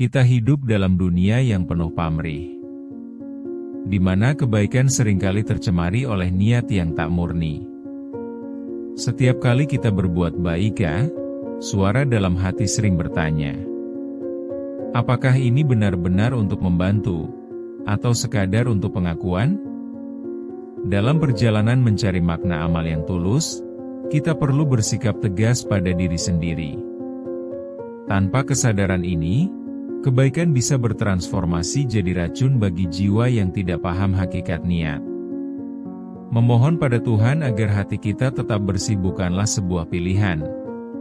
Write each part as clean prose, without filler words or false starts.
Kita hidup dalam dunia yang penuh pamrih, di mana kebaikan seringkali tercemari oleh niat yang tak murni. Setiap kali kita berbuat baik, suara dalam hati sering bertanya, apakah ini benar-benar untuk membantu, atau sekadar untuk pengakuan? Dalam perjalanan mencari makna amal yang tulus, kita perlu bersikap tegas pada diri sendiri. Tanpa kesadaran ini, kebaikan bisa bertransformasi jadi racun bagi jiwa yang tidak paham hakikat niat. Memohon pada Tuhan agar hati kita tetap bersih bukanlah sebuah pilihan.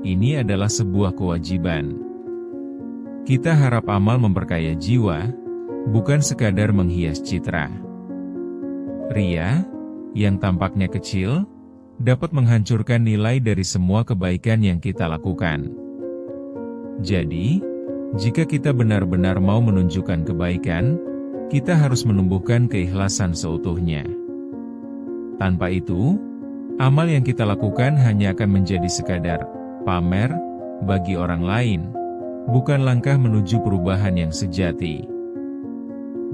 Ini adalah sebuah kewajiban. Kita harap amal memperkaya jiwa, bukan sekadar menghias citra. Ria, yang tampaknya kecil, dapat menghancurkan nilai dari semua kebaikan yang kita lakukan. Jadi, jika kita benar-benar mau menunjukkan kebaikan, kita harus menumbuhkan keikhlasan seutuhnya. Tanpa itu, amal yang kita lakukan hanya akan menjadi sekadar pamer bagi orang lain, bukan langkah menuju perubahan yang sejati.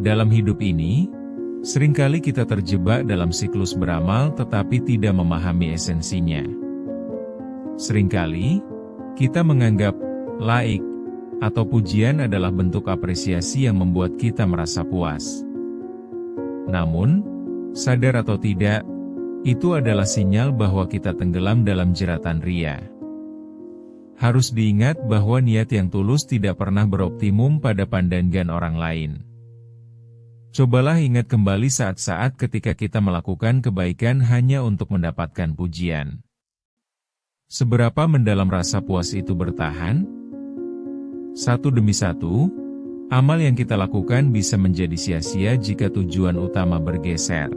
Dalam hidup ini, seringkali kita terjebak dalam siklus beramal tetapi tidak memahami esensinya. Seringkali, kita menganggap laik atau pujian adalah bentuk apresiasi yang membuat kita merasa puas. Namun, sadar atau tidak, itu adalah sinyal bahwa kita tenggelam dalam jeratan ria. Harus diingat bahwa niat yang tulus tidak pernah beroptimum pada pandangan orang lain. Cobalah ingat kembali saat-saat ketika kita melakukan kebaikan hanya untuk mendapatkan pujian. Seberapa mendalam rasa puas itu bertahan? Satu demi satu, amal yang kita lakukan bisa menjadi sia-sia jika tujuan utama bergeser.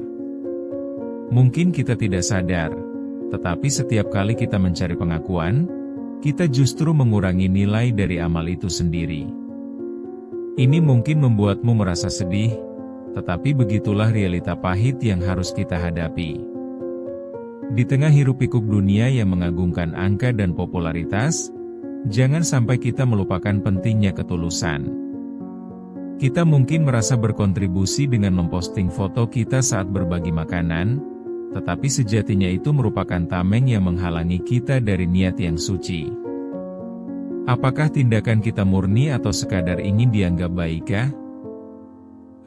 Mungkin kita tidak sadar, tetapi setiap kali kita mencari pengakuan, kita justru mengurangi nilai dari amal itu sendiri. Ini mungkin membuatmu merasa sedih, tetapi begitulah realita pahit yang harus kita hadapi. Di tengah hiruk-pikuk dunia yang mengagungkan angka dan popularitas, jangan sampai kita melupakan pentingnya ketulusan. Kita mungkin merasa berkontribusi dengan memposting foto kita saat berbagi makanan, tetapi sejatinya itu merupakan tameng yang menghalangi kita dari niat yang suci. Apakah tindakan kita murni atau sekadar ingin dianggap baik?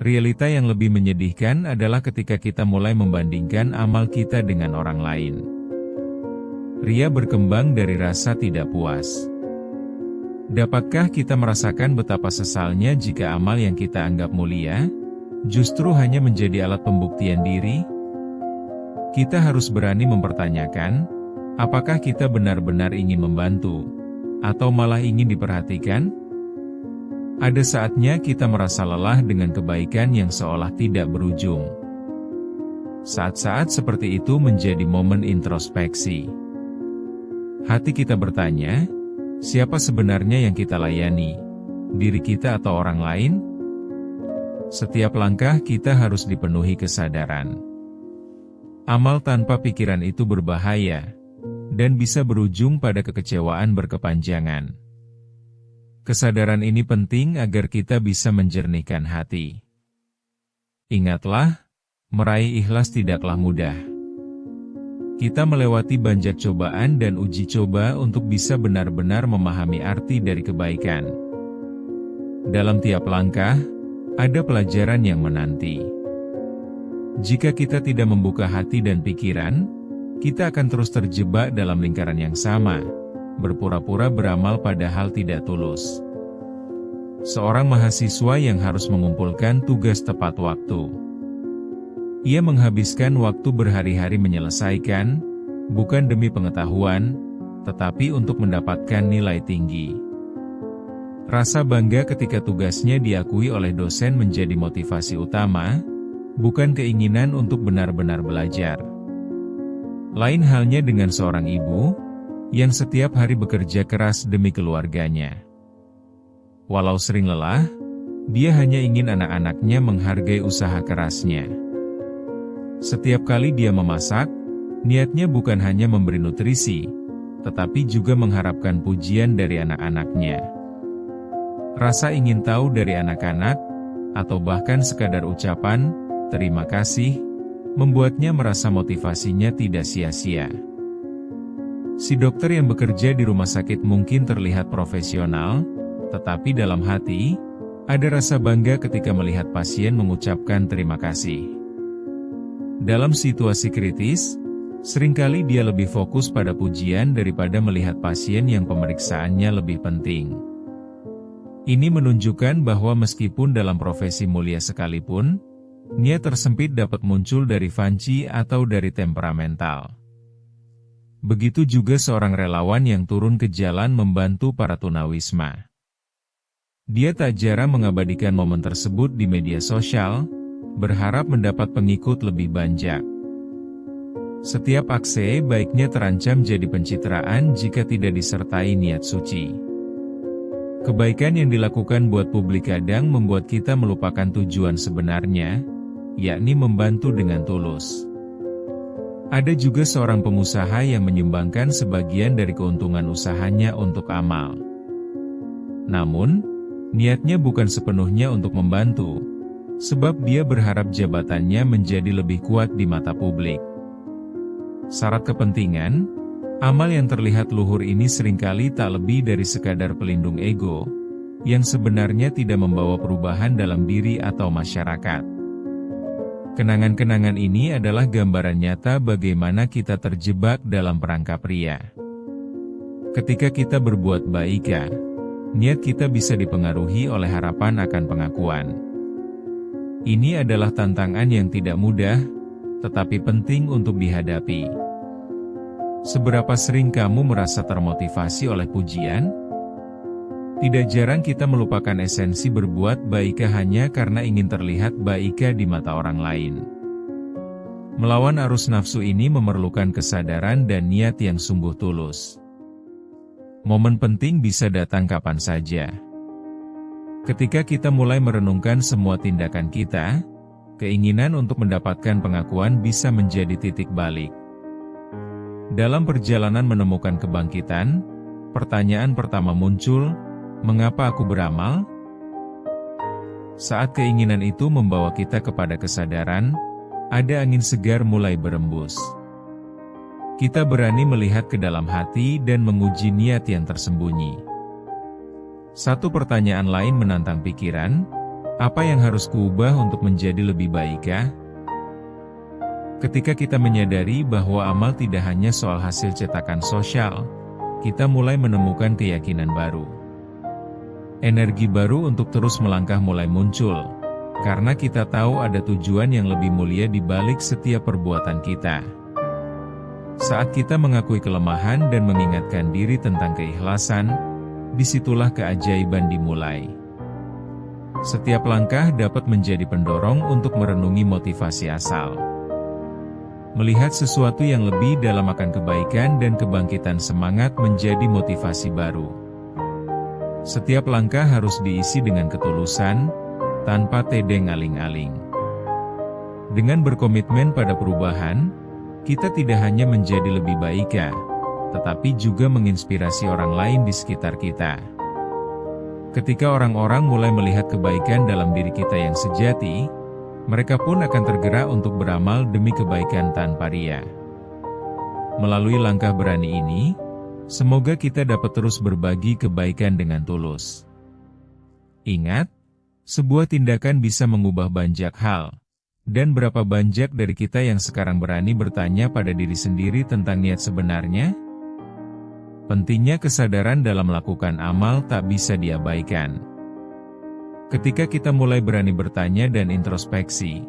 Realita yang lebih menyedihkan adalah ketika kita mulai membandingkan amal kita dengan orang lain. Ria berkembang dari rasa tidak puas. Dapatkah kita merasakan betapa sesalnya jika amal yang kita anggap mulia, justru hanya menjadi alat pembuktian diri? Kita harus berani mempertanyakan, apakah kita benar-benar ingin membantu, atau malah ingin diperhatikan? Ada saatnya kita merasa lelah dengan kebaikan yang seolah tidak berujung. Saat-saat seperti itu menjadi momen introspeksi. Hati kita bertanya, siapa sebenarnya yang kita layani? Diri kita atau orang lain? Setiap langkah kita harus dipenuhi kesadaran. Amal tanpa pikiran itu berbahaya, dan bisa berujung pada kekecewaan berkepanjangan. Kesadaran ini penting agar kita bisa menjernihkan hati. Ingatlah, meraih ikhlas tidaklah mudah. Kita melewati banyak cobaan dan uji coba untuk bisa benar-benar memahami arti dari kebaikan. Dalam tiap langkah, ada pelajaran yang menanti. Jika kita tidak membuka hati dan pikiran, kita akan terus terjebak dalam lingkaran yang sama, berpura-pura beramal padahal tidak tulus. Seorang mahasiswa yang harus mengumpulkan tugas tepat waktu. Ia menghabiskan waktu berhari-hari menyelesaikan, bukan demi pengetahuan, tetapi untuk mendapatkan nilai tinggi. Rasa bangga ketika tugasnya diakui oleh dosen menjadi motivasi utama, bukan keinginan untuk benar-benar belajar. Lain halnya dengan seorang ibu, yang setiap hari bekerja keras demi keluarganya. Walau sering lelah, dia hanya ingin anak-anaknya menghargai usaha kerasnya. Setiap kali dia memasak, niatnya bukan hanya memberi nutrisi, tetapi juga mengharapkan pujian dari anak-anaknya. Rasa ingin tahu dari anak-anak, atau bahkan sekadar ucapan, terima kasih, membuatnya merasa motivasinya tidak sia-sia. Si dokter yang bekerja di rumah sakit mungkin terlihat profesional, tetapi dalam hati, ada rasa bangga ketika melihat pasien mengucapkan terima kasih. Dalam situasi kritis, seringkali dia lebih fokus pada pujian daripada melihat pasien yang pemeriksaannya lebih penting. Ini menunjukkan bahwa meskipun dalam profesi mulia sekalipun, niat tersempit dapat muncul dari vanci atau dari temperamental. Begitu juga seorang relawan yang turun ke jalan membantu para tunawisma. Dia tak jarang mengabadikan momen tersebut di media sosial, berharap mendapat pengikut lebih banyak. Setiap aksi baiknya terancam jadi pencitraan jika tidak disertai niat suci. Kebaikan yang dilakukan buat publik kadang membuat kita melupakan tujuan sebenarnya, yakni membantu dengan tulus. Ada juga seorang pengusaha yang menyumbangkan sebagian dari keuntungan usahanya untuk amal. Namun, niatnya bukan sepenuhnya untuk membantu, sebab dia berharap jabatannya menjadi lebih kuat di mata publik. Syarat kepentingan, amal yang terlihat luhur ini seringkali tak lebih dari sekadar pelindung ego, yang sebenarnya tidak membawa perubahan dalam diri atau masyarakat. Kenangan-kenangan ini adalah gambaran nyata bagaimana kita terjebak dalam perangkap ria. Ketika kita berbuat baik, niat kita bisa dipengaruhi oleh harapan akan pengakuan. Ini adalah tantangan yang tidak mudah, tetapi penting untuk dihadapi. Seberapa sering kamu merasa termotivasi oleh pujian? Tidak jarang kita melupakan esensi berbuat baik hanya karena ingin terlihat baik di mata orang lain. Melawan arus nafsu ini memerlukan kesadaran dan niat yang sungguh tulus. Momen penting bisa datang kapan saja. Ketika kita mulai merenungkan semua tindakan kita, keinginan untuk mendapatkan pengakuan bisa menjadi titik balik. Dalam perjalanan menemukan kebangkitan, pertanyaan pertama muncul, mengapa aku beramal? Saat keinginan itu membawa kita kepada kesadaran, ada angin segar mulai berembus. Kita berani melihat ke dalam hati dan menguji niat yang tersembunyi. Satu pertanyaan lain menantang pikiran, apa yang harus kuubah untuk menjadi lebih baik? Ketika kita menyadari bahwa amal tidak hanya soal hasil cetakan sosial, kita mulai menemukan keyakinan baru. Energi baru untuk terus melangkah mulai muncul, karena kita tahu ada tujuan yang lebih mulia di balik setiap perbuatan kita. Saat kita mengakui kelemahan dan mengingatkan diri tentang keikhlasan, disitulah keajaiban dimulai. Setiap langkah dapat menjadi pendorong untuk merenungi motivasi asal. Melihat sesuatu yang lebih dalam akan kebaikan dan kebangkitan semangat menjadi motivasi baru. Setiap langkah harus diisi dengan ketulusan, tanpa tedeng aling-aling. Dengan berkomitmen pada perubahan, kita tidak hanya menjadi lebih baik, tetapi juga menginspirasi orang lain di sekitar kita. Ketika orang-orang mulai melihat kebaikan dalam diri kita yang sejati, mereka pun akan tergerak untuk beramal demi kebaikan tanpa ria. Melalui langkah berani ini, semoga kita dapat terus berbagi kebaikan dengan tulus. Ingat, sebuah tindakan bisa mengubah banyak hal. Dan berapa banyak dari kita yang sekarang berani bertanya pada diri sendiri tentang niat sebenarnya? Pentingnya kesadaran dalam melakukan amal tak bisa diabaikan. Ketika kita mulai berani bertanya dan introspeksi,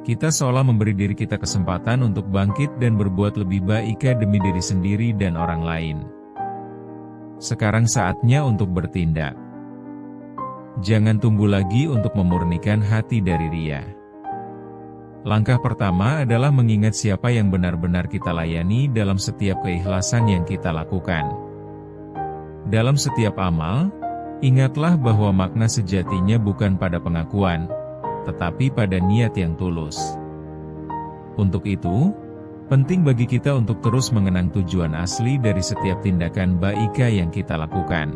kita seolah memberi diri kita kesempatan untuk bangkit dan berbuat lebih baik demi diri sendiri dan orang lain. Sekarang saatnya untuk bertindak. Jangan tunggu lagi untuk memurnikan hati dari ria. Langkah pertama adalah mengingat siapa yang benar-benar kita layani dalam setiap keikhlasan yang kita lakukan. Dalam setiap amal, ingatlah bahwa makna sejatinya bukan pada pengakuan, tetapi pada niat yang tulus. Untuk itu, penting bagi kita untuk terus mengenang tujuan asli dari setiap tindakan baik yang kita lakukan.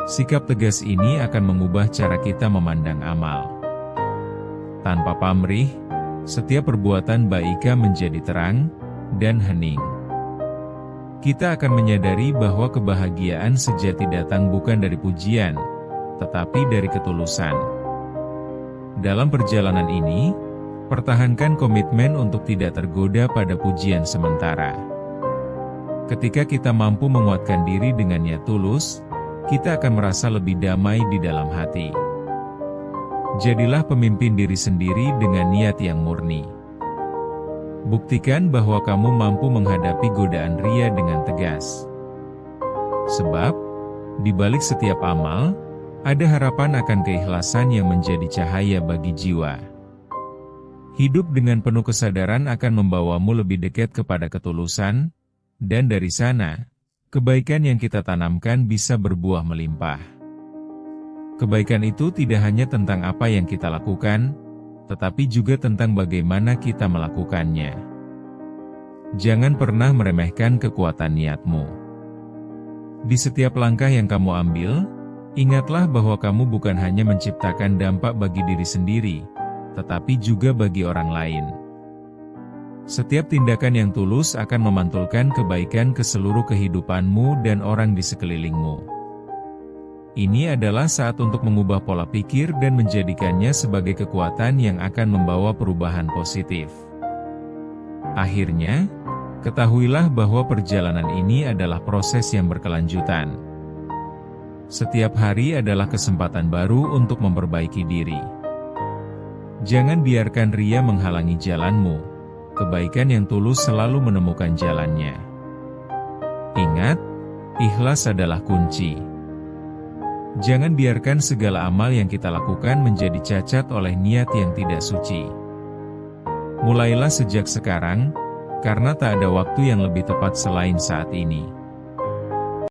Sikap tegas ini akan mengubah cara kita memandang amal. Tanpa pamrih, setiap perbuatan baik menjadi terang dan hening. Kita akan menyadari bahwa kebahagiaan sejati datang bukan dari pujian, tetapi dari ketulusan. Dalam perjalanan ini, pertahankan komitmen untuk tidak tergoda pada pujian sementara. Ketika kita mampu menguatkan diri dengan niat tulus, kita akan merasa lebih damai di dalam hati. Jadilah pemimpin diri sendiri dengan niat yang murni. Buktikan bahwa kamu mampu menghadapi godaan ria dengan tegas. Sebab, di balik setiap amal, ada harapan akan keikhlasan yang menjadi cahaya bagi jiwa. Hidup dengan penuh kesadaran akan membawamu lebih dekat kepada ketulusan, dan dari sana, kebaikan yang kita tanamkan bisa berbuah melimpah. Kebaikan itu tidak hanya tentang apa yang kita lakukan, tetapi juga tentang bagaimana kita melakukannya. Jangan pernah meremehkan kekuatan niatmu. Di setiap langkah yang kamu ambil, ingatlah bahwa kamu bukan hanya menciptakan dampak bagi diri sendiri, tetapi juga bagi orang lain. Setiap tindakan yang tulus akan memantulkan kebaikan ke seluruh kehidupanmu dan orang di sekelilingmu. Ini adalah saat untuk mengubah pola pikir dan menjadikannya sebagai kekuatan yang akan membawa perubahan positif. Akhirnya, ketahuilah bahwa perjalanan ini adalah proses yang berkelanjutan. Setiap hari adalah kesempatan baru untuk memperbaiki diri. Jangan biarkan ria menghalangi jalanmu. Kebaikan yang tulus selalu menemukan jalannya. Ingat, ikhlas adalah kunci. Jangan biarkan segala amal yang kita lakukan menjadi cacat oleh niat yang tidak suci. Mulailah sejak sekarang, karena tak ada waktu yang lebih tepat selain saat ini.